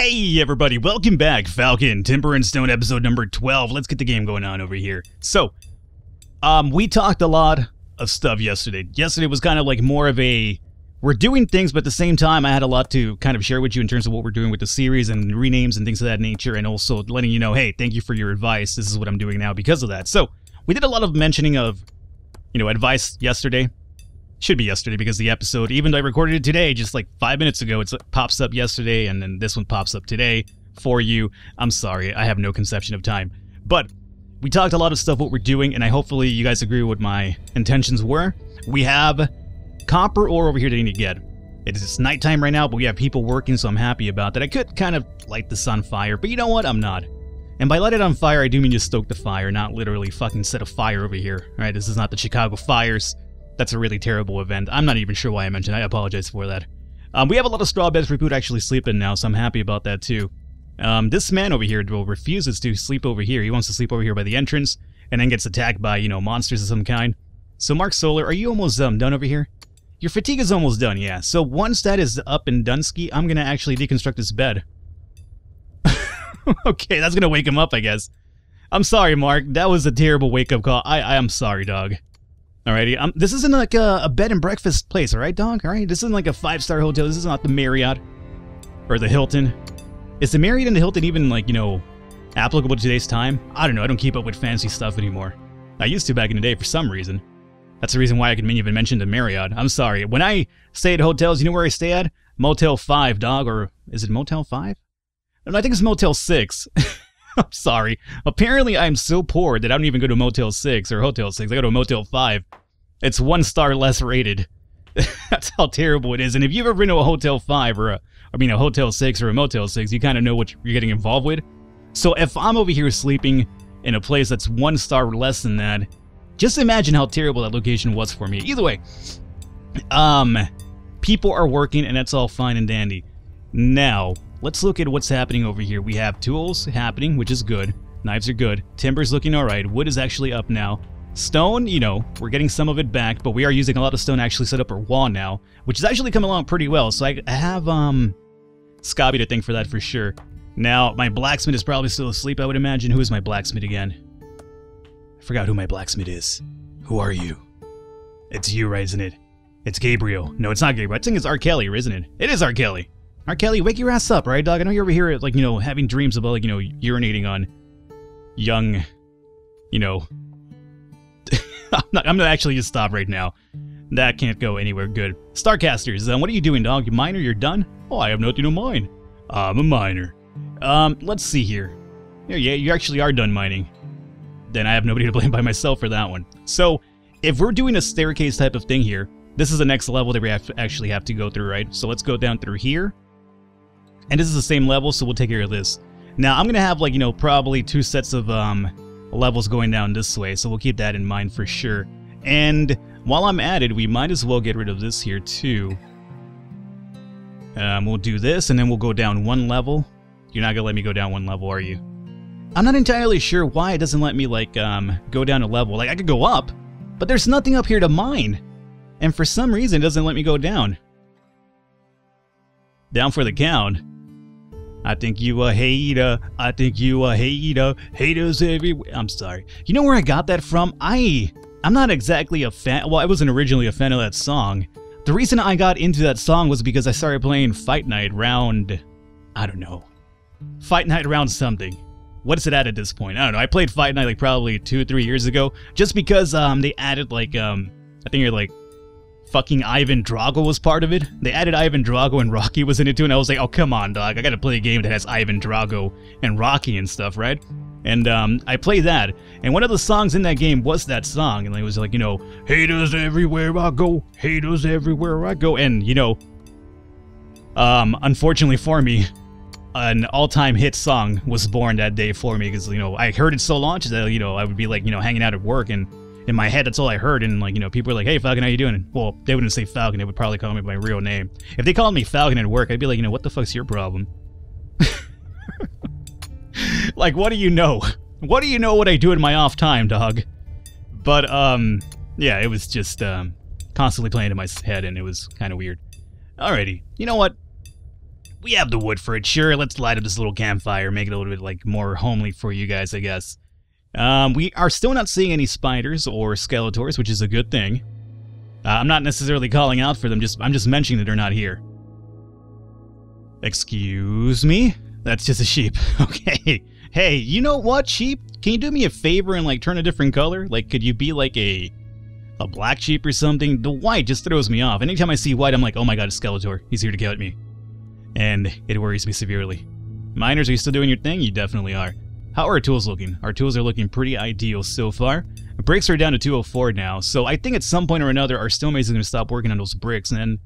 Hey everybody, welcome back. Falcon, Timber and Stone episode number 12. Let's get the game going on over here. So, we talked a lot of stuff yesterday. Yesterday was kind of like more of a, we're doing things, but at the same time I had a lot to kind of share with you in terms of what we're doing with the series and renames and things of that nature, and also letting you know, hey, thank you for your advice. This is what I'm doing now because of that. So, we did a lot of mentioning of, advice yesterday. Should be yesterday because the episode, even though I recorded it today, just like 5 minutes ago, it pops up yesterday, and then this one pops up today for you. I'm sorry, I have no conception of time. But we talked a lot of stuff, what we're doing, and hopefully you guys agree with what my intentions were. We have copper ore over here that I need to get. It's nighttime right now, but we have people working, so I'm happy about that. I could kind of light this on fire, but you know what? I'm not. And by light it on fire, I do mean just stoke the fire, not literally fucking set a fire over here. Alright, this is not the Chicago fires. That's a really terrible event. I'm not even sure why I mentioned it. I apologize for that. We have a lot of straw beds for people to actually sleep in now, so I'm happy about that too. This man over here refuses to sleep over here. He wants to sleep over here by the entrance, and then gets attacked by, monsters of some kind. So Mark Solar, are you almost done over here? Your fatigue is almost done, yeah. So once that is up and done, I'm gonna actually deconstruct this bed. Okay, that's gonna wake him up, I guess. I'm sorry, Mark. That was a terrible wake-up call. I am sorry, dog. Alrighty, this isn't like a bed and breakfast place, alright, dog? Alright, this isn't like a 5-star hotel. This is not the Marriott or the Hilton. Is the Marriott and the Hilton even, like, applicable to today's time? I don't know. I don't keep up with fancy stuff anymore. I used to back in the day for some reason. That's the reason why I could even mention the Marriott. I'm sorry. When I stay at hotels, you know where I stay at? Motel 5, dog, or is it Motel 5? No, I think it's Motel 6. I'm sorry. Apparently, I'm so poor that I don't even go to Motel 6 or Hotel 6. I go to Motel 5. It's 1 star less rated. That's how terrible it is. And if you've ever been to a Hotel 5 or a Hotel 6 or a Motel 6, you kind of know what you're getting involved with. So if I'm over here sleeping in a place that's 1 star less than that, just imagine how terrible that location was for me. Either way, people are working, and that's all fine and dandy. Now, let's look at what's happening over here. We have tools happening, which is good. Knives are good. Timber's looking alright. Wood is actually up now. Stone, we're getting some of it back, but we are using a lot of stone to actually set up our wall now, which is actually coming along pretty well. So I have, Scobby to thank for that for sure. Now, my blacksmith is probably still asleep, I would imagine. Who is my blacksmith again? I forgot who my blacksmith is. Who are you? It's you, right, isn't it? It's Gabriel. No, it's not Gabriel. I think it's R. Kelly, isn't it? It is R. Kelly. R. Kelly, wake your ass up, right, dog? I know you're over here, like, having dreams about, like, urinating on young, I'm gonna actually just stop right now. That can't go anywhere good. Starcasters, what are you doing, dog? You miner? You're done? Oh, I have nothing to mine. I'm a miner. Let's see here. Yeah, you actually are done mining. Then I have nobody to blame by myself for that one. So, if we're doing a staircase type of thing here, this is the next level that we actually have to go through, right? So let's go down through here. And this is the same level, so we'll take care of this. Now, I'm gonna have, like, probably 2 sets of, levels going down this way, so we'll keep that in mind for sure. And while I'm at it, we might as well get rid of this here too. We'll do this, and then we'll go down 1 level. You're not gonna let me go down 1 level, are you? I'm not entirely sure why it doesn't let me, like, go down a level. Like, I could go up, but there's nothing up here to mine. And for some reason, it doesn't let me go down. Down for the count. I think you a hater. I think you a hater. Haters everywhere. I'm sorry. You know where I got that from? I'm not exactly a fan. Well, I wasn't originally a fan of that song. The reason I got into that song was because I started playing Fight Night round, I don't know. Fight Night round something. What is it at this point? I don't know. I played Fight Night like probably 2 or 3 years ago. Just because they added like, I think you're like, fucking Ivan Drago was part of it. They added Ivan Drago and Rocky was in it too, and I was like, oh, come on, dog. I gotta play a game that has Ivan Drago and Rocky and stuff, right? And I played that, and one of the songs in that game was that song, and it was like, haters everywhere I go, haters everywhere I go, and, unfortunately for me, an all-time hit song was born that day for me, because, I heard it so much that, I would be like, hanging out at work, and in my head, that's all I heard, and, like, people were like, hey, Falcon, how you doing? Well, they wouldn't say Falcon, they would probably call me by my real name. If they called me Falcon at work, I'd be like, what the fuck's your problem? Like, what do you know? What do you know what I do in my off time, dog? But, yeah, it was just, constantly playing in my head, and it was kind of weird. Alrighty, you know what? We have the wood for it. Sure, let's light up this little campfire, make it a little bit like more homely for you guys, I guess. We are still not seeing any spiders or skeletors, which is a good thing. I'm not necessarily calling out for them, I'm just mentioning that they're not here. Excuse me? That's just a sheep. Okay. Hey, you know what, sheep? Can you do me a favor and, like, turn a different color? Like, could you be, like, a black sheep or something? The white just throws me off. Anytime I see white, I'm like, oh my god, a Skeletor. He's here to get me. And it worries me severely. Miners, are you still doing your thing? You definitely are. How are our tools looking? Our tools are looking pretty ideal so far. Bricks are down to 204 now, so I think at some point or another our stonemason is going to stop working on those bricks, and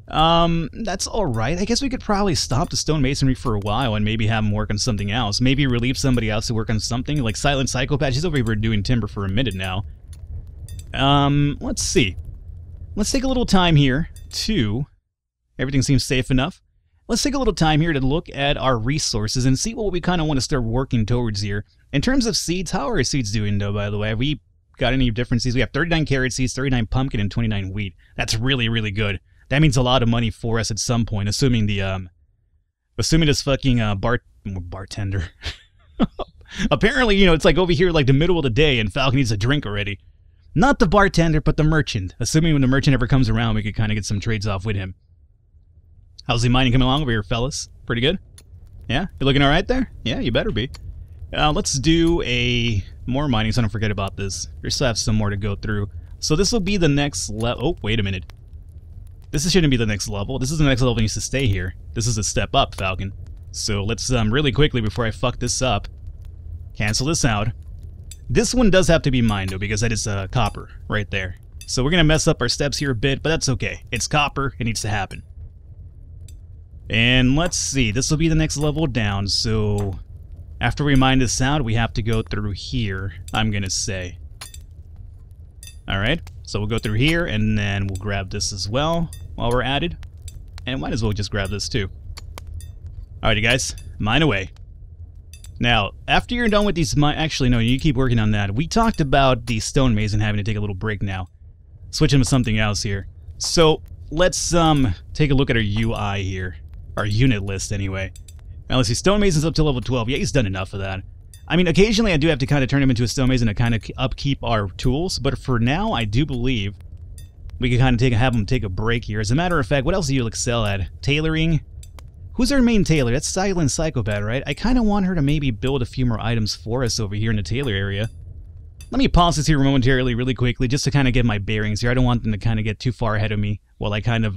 that's alright. I guess we could probably stop the stonemasonry for a while and maybe have him work on something else. Maybe relieve somebody else to work on something, like Silent Psychopath. She's over here doing timber for a minute now. Let's see. Let's take a little time here to... Everything seems safe enough. Let's take a little time here to look at our resources and see what we kind of want to start working towards here. In terms of seeds, how are our seeds doing, though, by the way? Have we got any different seeds? We have 39 carrot seeds, 39 pumpkin, and 29 wheat. That's really, really good. That means a lot of money for us at some point, assuming this fucking bartender. Apparently, you know, it's like over here, like the middle of the day, and Falcon needs a drink already. Not the bartender, but the merchant. Assuming when the merchant ever comes around, we could kind of get some trades off with him. How's the mining coming along over here, fellas? Pretty good? Yeah? You looking alright there? Yeah, you better be. Let's do more mining so I don't forget about this. We still have some more to go through. So this will be the next level. Oh, wait a minute. This shouldn't be the next level. This is the next level that needs to stay here. This is a step up, Falcon. So let's, really quickly before I fuck this up, cancel this out. This one does have to be mined, though, because that is copper right there. So we're going to mess up our steps here a bit, but that's okay. It's copper. It needs to happen. And let's see, this will be the next level down, so after we mine this out, we have to go through here, I'm gonna say. Alright, so we'll go through here, and then we'll grab this as well while we're at it. And might as well just grab this too. Alrighty guys, mine away. Now, after you're done with these actually no, you keep working on that. We talked about the stonemason having to take a little break now. Switching to something else here. So, let's take a look at our UI here. Our unit list, anyway. Now, let's see, stonemason's up to level 12. Yeah, he's done enough of that. I mean, occasionally I do have to kind of turn him into a stonemason to kind of upkeep our tools, but for now, I do believe we can kind of have him take a break here. As a matter of fact, what else do you excel at? Tailoring? Who's our main tailor? That's Silent Psychopath, right? I kind of want her to maybe build a few more items for us over here in the tailor area. Let me pause this here momentarily really quickly just to kind of get my bearings here. I don't want them to kind of get too far ahead of me while I kind of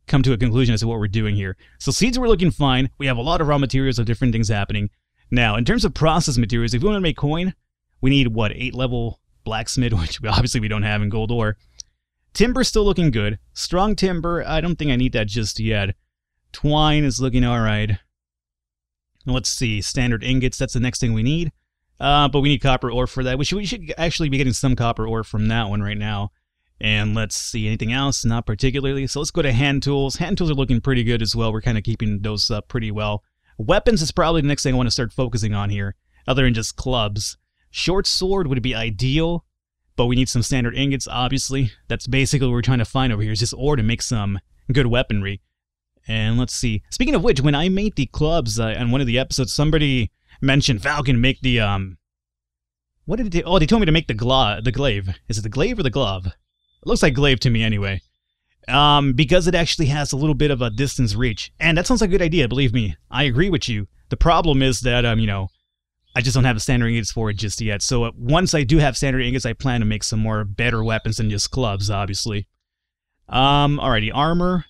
come to a conclusion as to what we're doing here. So seeds were looking fine. We have a lot of raw materials of different things happening. Now, in terms of process materials, if we want to make coin, we need, what, 8-level blacksmith, which obviously we don't have in gold ore. Timber's still looking good. Strong timber, I don't think I need that just yet. Twine is looking alright. Let's see, standard ingots, that's the next thing we need. But we need copper ore for that, which we should actually be getting some copper ore from that one right now. And let's see, anything else? Not particularly. So let's go to hand tools. Hand tools are looking pretty good as well. We're kind of keeping those up pretty well. Weapons is probably the next thing I want to start focusing on here, other than just clubs. Short sword would be ideal, but we need some standard ingots, obviously. That's basically what we're trying to find over here, is just ore to make some good weaponry. And let's see. Speaking of which, when I made the clubs on one of the episodes, somebody mentioned Falcon make the, what did they, oh, they told me to make the glaive. Is it the glaive or the glove? It looks like glaive to me anyway. Because it actually has a little bit of a distance reach. And that sounds like a good idea, believe me. I agree with you. The problem is that, you know, I just don't have the standard ingots for it just yet. So once I do have standard ingots, I plan to make some more better weapons than just clubs, obviously. Alrighty, armor.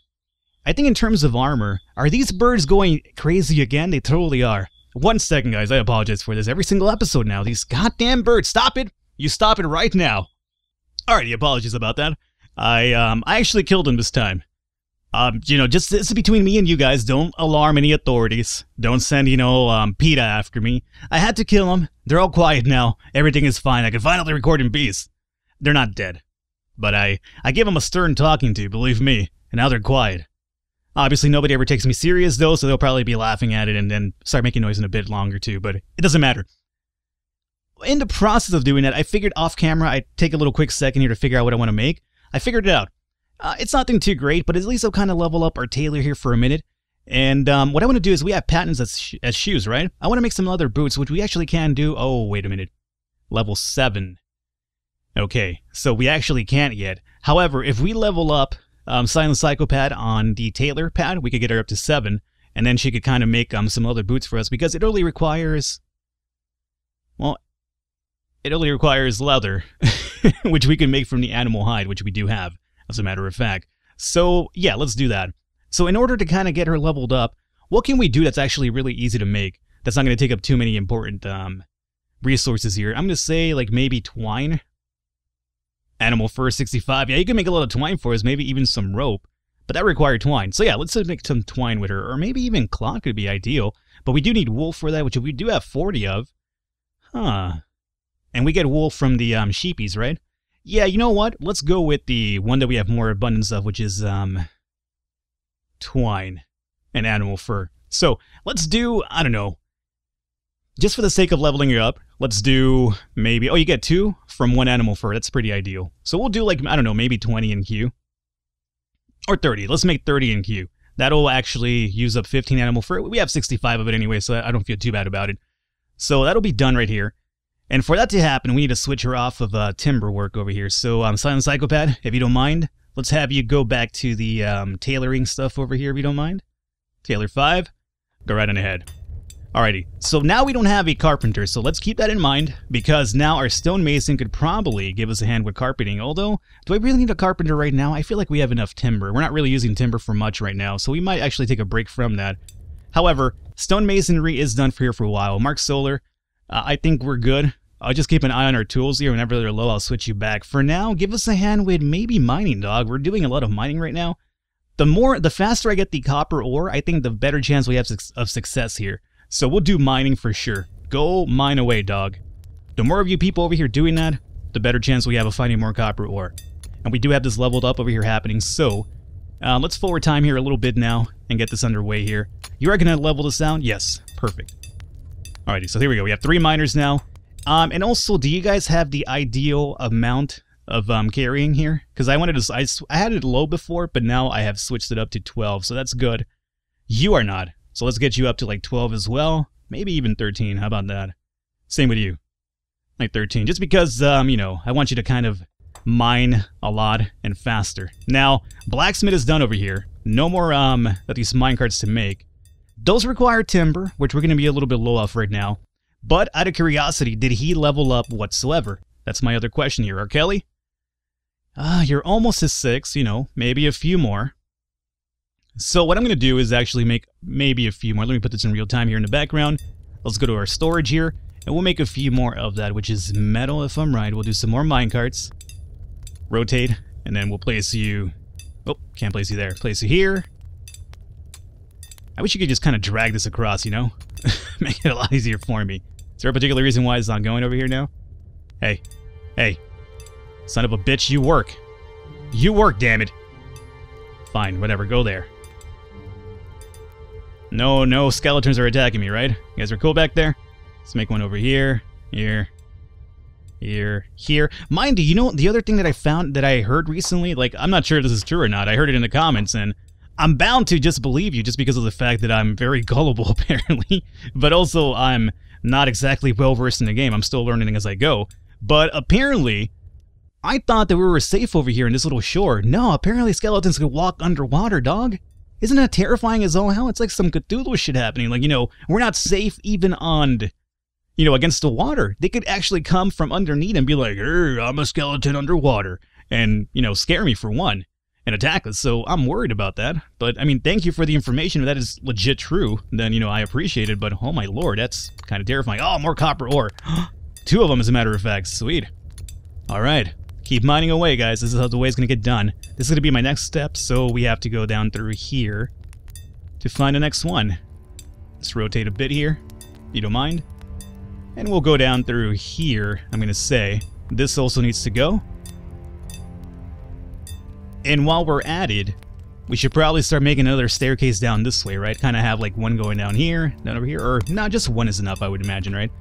I think in terms of armor, are these birds going crazy again? They totally are. 1 second, guys. I apologize for this. Every single episode now. These goddamn birds. Stop it. You stop it right now. Alrighty, apologies about that. I actually killed him this time. You know, just this is between me and you guys. Don't alarm any authorities. Don't send, you know, PETA after me. I had to kill him. They're all quiet now. Everything is fine. I can finally record in peace. They're not dead. But I gave them a stern talking to, believe me. And now they're quiet. Obviously, nobody ever takes me serious, though, so they'll probably be laughing at it and then start making noise in a bit longer, too. But it doesn't matter. In the process of doing that, I figured off camera I'd take a little quick second here to figure out what I want to make. I figured it out. It's nothing too great, but at least I'll kind of level up our tailor here for a minute. And what I want to do is we have patents as shoes, right? I want to make some leather boots, which we actually can do. Oh, wait a minute. Level 7. Okay, so we actually can't yet. However, if we level up Silent Psychopath on the Tailor pad, we could get her up to 7. And then she could kind of make some leather boots for us because it only requires... Well, it only requires leather, which we can make from the animal hide, which we do have, as a matter of fact. So, yeah, let's do that. So in order to kind of get her leveled up, what can we do that's actually really easy to make? That's not going to take up too many important resources here. I'm going to say, like, maybe twine. Animal fur 65. Yeah, you can make a lot of twine for us, maybe even some rope. But that required twine. So yeah, let's make some twine with her. Or maybe even cloth could be ideal. But we do need wool for that, which we do have 40 of. Huh. And we get wool from the sheepies, right? Yeah, you know what? Let's go with the one that we have more abundance of, which is twine and animal fur. So let's do, I don't know, just for the sake of leveling it up, let's do maybe, oh, you get 2 from 1 animal fur. That's pretty ideal. So we'll do like, I don't know, maybe 20 in Q. Or 30. Let's make 30 in Q. That'll actually use up 15 animal fur. We have 65 of it anyway, so I don't feel too bad about it. So that'll be done right here. And for that to happen, we need to switch her off of timber work over here. So Silent Psychopath, if you don't mind, let's have you go back to the tailoring stuff over here, if you don't mind. Tailor 5. Go right on ahead. Alrighty, so now we don't have a carpenter, so let's keep that in mind, because now our stonemason could probably give us a hand with carpeting, although, do I really need a carpenter right now? I feel like we have enough timber. We're not really using timber for much right now, so we might actually take a break from that. However, stonemasonry is done for here for a while. Mark Solar, I think we're good. I'll just keep an eye on our tools here. Whenever they're low, I'll switch you back. For now, give us a hand with maybe mining, dog. We're doing a lot of mining right now. The faster I get the copper ore, I think the better chance we have of success here. So we'll do mining for sure. Go mine away, dog. The more of you people over here doing that, the better chance we have of finding more copper ore. And we do have this leveled up over here happening, so let's forward time here a little bit now and get this underway here. You are going to level this out? Yes. Perfect. Alrighty, so here we go. We have 3 miners now. And also, do you guys have the ideal amount of carrying here? Because I had it low before, but now I have switched it up to 12, so that's good. You are not. So let's get you up to like 12 as well. Maybe even 13. How about that? Same with you. Like 13. Just because, you know, I want you to kind of mine a lot and faster. Now, blacksmith is done over here. No more these minecarts to make. Those require timber, which we're going to be a little bit low off right now. But out of curiosity, did he level up whatsoever? That's my other question here. R. Kelly? You're almost a 6, you know, maybe a few more. So what I'm going to do is actually make maybe a few more. Let me put this in real time here in the background. Let's go to our storage here, and we'll make a few more of that, which is metal if I'm right. We'll do some more minecarts. Rotate, and then we'll place you... Oh, can't place you there. Place you here. I wish you could just kind of drag this across, you know? Make it a lot easier for me. Is there a particular reason why it's not going over here now? Hey. Hey. Son of a bitch, you work. You work, damn it. Fine, whatever, go there. No skeletons are attacking me, right? You guys are cool back there? Let's make one over here, here, here. Mind you, know, the other thing that I found, that I heard recently, like, I'm not sure if this is true or not, I heard it in the comments, and I'm bound to just believe you just because of the fact that I'm very gullible, apparently, but also I'm not exactly well-versed in the game. I'm still learning as I go, but apparently, I thought that we were safe over here in this little shore. No, apparently skeletons can walk underwater, dog. Isn't that terrifying as all hell? It's like some Cthulhu shit happening. Like, you know, we're not safe even on, you know, against the water. They could actually come from underneath and be like, I'm a skeleton underwater. And, you know, scare me for one. And attack us. So I'm worried about that. But, I mean, thank you for the information. If that is legit true, then, you know, I appreciate it. But, oh my lord, that's kind of terrifying. Oh, more copper ore. 2 of them, as a matter of fact. Sweet. Alright. Keep mining away, guys. This is how the way it's going to get done. This is going to be my next step, so we have to go down through here to find the next one. Let's rotate a bit here, if you don't mind. And we'll go down through here, I'm going to say. This also needs to go. And while we're at it, we should probably start making another staircase down this way, right? Kind of have like one going down here, down over here, or no, just one is enough, I would imagine, right?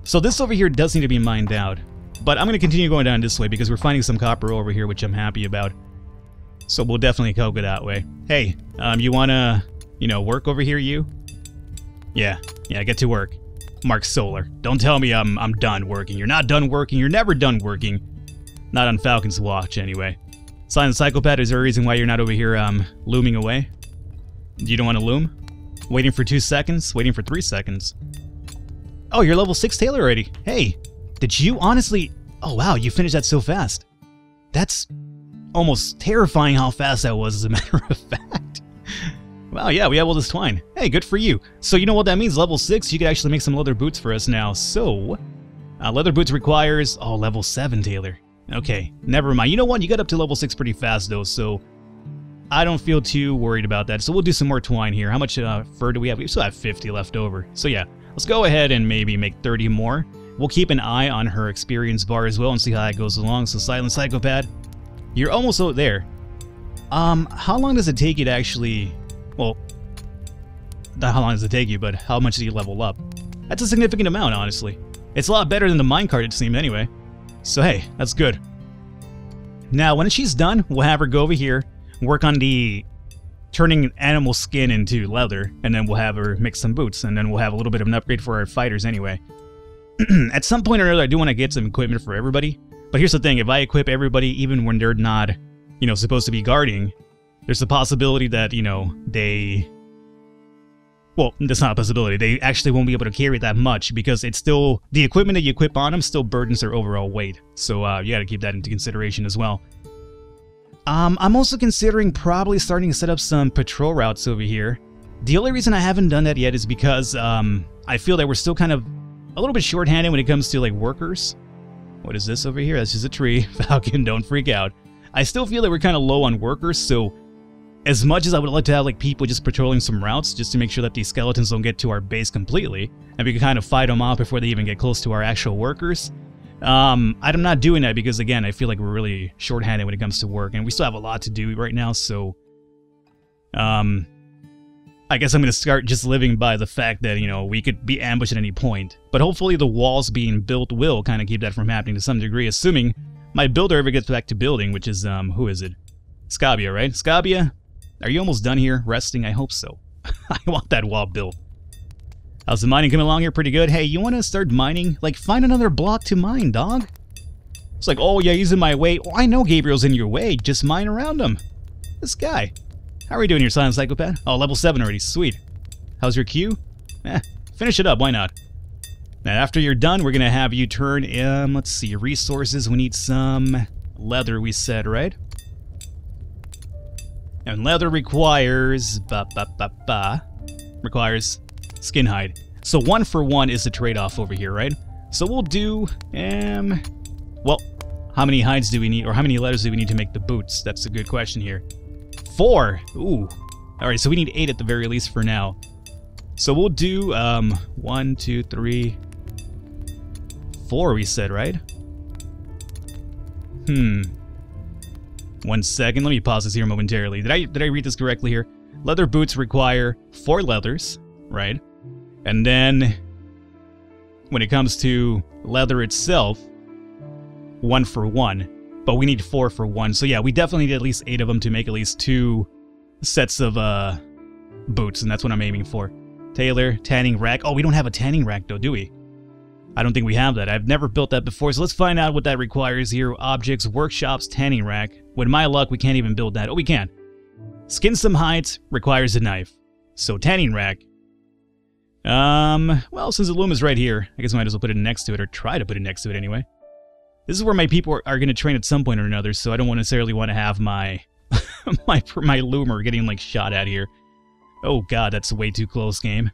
So this over here does need to be mined out. But I'm going to continue going down this way because we're finding some copper over here, which I'm happy about. So we'll definitely go that way. Hey, you want to you know, work over here, you? Yeah, get to work. Mark Solar. Don't tell me I'm done working. You're not done working. You're never done working. Not on Falcon's watch, anyway. Silent Psychopath, is there a reason why you're not over here, looming away? You don't want to loom? Waiting for 2 seconds? Waiting for 3 seconds? Oh, you're level 6 Taylor already. Hey, did you honestly... Oh, wow, you finished that so fast. That's almost terrifying how fast that was, as a matter of fact. Wow, yeah, we have all this twine. Hey, good for you. So you know what that means? Level 6, you could actually make some leather boots for us now. So, leather boots requires... Oh, level 7, Taylor. Okay, never mind. You know what? You got up to level 6 pretty fast, though, so... I don't feel too worried about that. So we'll do some more twine here. How much fur do we have? We still have 50 left over. So yeah, let's go ahead and maybe make 30 more. We'll keep an eye on her experience bar as well and see how that goes along. So Silent Psychopath, you're almost out there. How long does it take you to actually... Well, not how long does it take you, but how much do you level up? That's a significant amount, honestly. It's a lot better than the minecart, it seemed, anyway. So hey, that's good. Now, when she's done, we'll have her go over here, work on the turning animal skin into leather, and then we'll have her make some boots, and then we'll have a little bit of an upgrade for our fighters anyway. At some point or another, I do want to get some equipment for everybody, but here's the thing, if I equip everybody, even when they're not, you know, supposed to be guarding, there's a possibility that, you know, they... Well, that's not a possibility. They actually won't be able to carry that much because it's still... The equipment that you equip on them still burdens their overall weight. So you gotta keep that into consideration as well. I'm also considering probably starting to set up some patrol routes over here. The only reason I haven't done that yet is because I feel that we're still kind of a little bit shorthanded when it comes to, like, workers. What is this over here? That's just a tree. Falcon, don't freak out. I still feel that we're kind of low on workers, so... As much as I would like to have, like, people just patrolling some routes just to make sure that these skeletons don't get to our base completely, and we can kind of fight them off before they even get close to our actual workers, I'm not doing that because, again, I feel like we're really shorthanded when it comes to work, and we still have a lot to do right now, so... I guess I'm going to start just living by the fact that, you know, we could be ambushed at any point. But hopefully the walls being built will kind of keep that from happening to some degree, assuming my builder ever gets back to building, which is, who is it? Scabia, right? Scabia? Are you almost done here? Resting? I hope so. I want that wall built. How's the mining coming along here? Pretty good. Hey, you want to start mining? Like, find another block to mine, dog. It's like, oh, yeah, he's in my way. Oh, I know Gabriel's in your way. Just mine around him. This guy. How are you doing here, Silent Psychopath? Oh, level 7 already. Sweet. How's your queue? Finish it up. Why not? Now, after you're done, we're going to have you turn, let's see, resources. We need some leather, we said, right? And leather requires... requires skin hide. So 1 for 1 is the trade-off over here, right? So we'll do... well, how many hides do we need, or how many leathers do we need to make the boots? That's a good question here. 4! Ooh. Alright, so we need 8 at the very least for now. So we'll do, 1, 2, 3... 4 we said, right? 1 second, let me pause this here momentarily. Did I read this correctly here? Leather boots require 4 leathers, right? And then, when it comes to leather itself, 1 for 1. But we need 4 for 1. So yeah, we definitely need at least 8 of them to make at least 2 sets of boots, and that's what I'm aiming for. Taylor, tanning rack. Oh, we don't have a tanning rack though, do we? I don't think we have that. I've never built that before, so let's find out what that requires here. Objects, workshops, tanning rack. With my luck, we can't even build that. Oh, we can. Skin some hides requires a knife. So, tanning rack. Well, since the loom is right here, I guess I might as well put it next to it, or try to put it next to it anyway. This is where my people are going to train at some point or another, so I don't necessarily want to have my my loomer getting, like, shot at here. Oh god, that's way too close, game.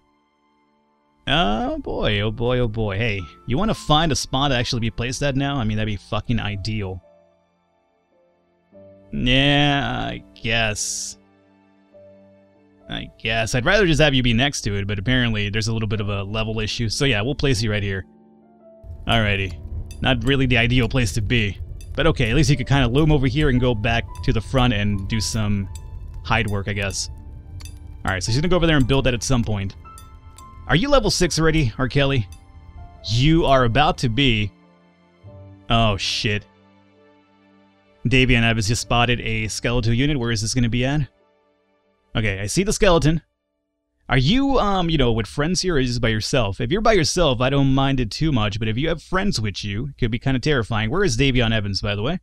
Oh boy, oh boy, oh boy. Hey, you want to find a spot to actually be placed at now? I mean, that'd be fucking ideal. Yeah, I guess. I'd rather just have you be next to it, but apparently there's a little bit of a level issue. So yeah, we'll place you right here. Alrighty. Not really the ideal place to be. But okay, at least you could kind of loom over here and go back to the front and do some hide work, I guess. Alright, so she's gonna go over there and build that at some point. Are you level 6 already, R. Kelly? You are about to be... Oh, shit. Davey and I have just spotted a skeletal unit. Where is this gonna be at? Okay, I see the skeleton. Are you, with friends here, or is this by yourself? If you're by yourself, I don't mind it too much, but if you have friends with you, it could be kind of terrifying. Where is Davion Evans, by the way?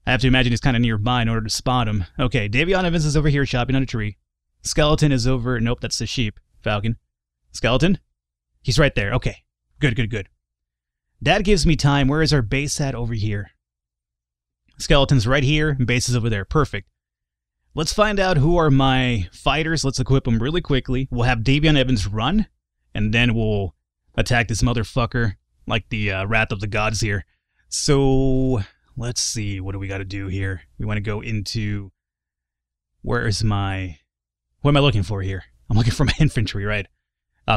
I have to imagine he's kind of nearby in order to spot him. Okay, Davion Evans is over here shopping on a tree. Skeleton is over... Nope, that's the sheep. Falcon. Skeleton? He's right there. Okay. Good, good, good. That gives me time. Where is our base at? Over here. Skeleton's right here, and base is over there. Perfect. Let's find out who are my fighters. Let's equip them really quickly. We'll have Davion Evans run, and then we'll attack this motherfucker like the Wrath of the Gods here. So, let's see. What do we got to do here? We want to go into... Where is my... What am I looking for here? I'm looking for my infantry, right?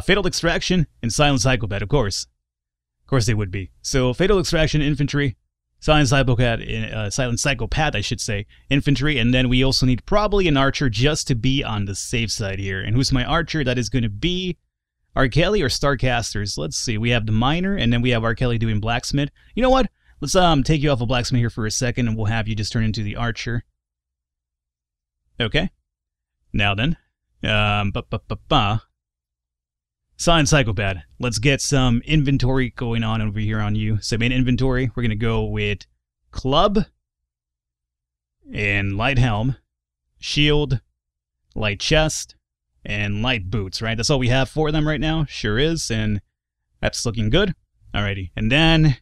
Fatal Extraction and Silent Psychopath, of course. Of course they would be. So, Fatal Extraction, Infantry, Silent Psychopath, I should say, Infantry, and then we also need probably an Archer just to be on the safe side here. And who's my Archer? That is going to be R. Kelly or Starcasters. Let's see. We have the Miner, and then we have R. Kelly doing Blacksmith. You know what? Let's take you off of Blacksmith here for a second, and we'll have you just turn into the Archer. Okay. Now then. Silent Psychopath. Let's get some inventory going on over here on you. So main inventory, we're going to go with Club and Light Helm, Shield, Light Chest, and Light Boots, right? That's all we have for them right now. Sure is, and that's looking good. Alrighty, and then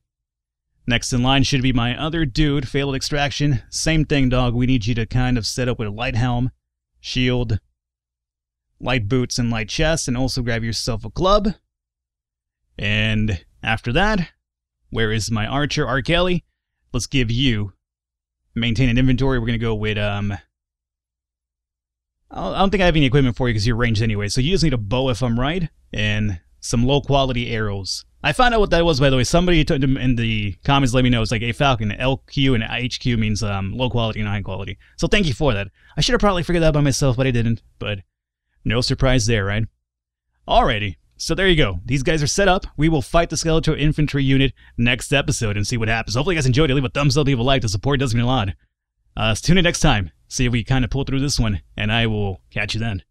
next in line should be my other dude, Failed Extraction. Same thing, dog. We need you to kind of set up with a Light Helm, Shield, Light Boots, and Light Chest, and also grab yourself a club. And after that, where is my Archer, R. Kelly? Let's give you maintain an inventory. We're going to go with, I don't think I have any equipment for you because you're ranged anyway, so you just need a bow if I'm right, and some low-quality arrows. I found out what that was, by the way. Somebody in the comments let me know. It's like, hey, Falcon, LQ and HQ means low quality and high quality. So thank you for that. I should have probably figured that out by myself, but I didn't. But no surprise there, right? Alrighty, so there you go. These guys are set up. We will fight the Skeletal Infantry unit next episode and see what happens. Hopefully you guys enjoyed it. Leave a thumbs up, leave a like. The support does mean a lot. Tune in next time. See if we kind of pull through this one, and I will catch you then.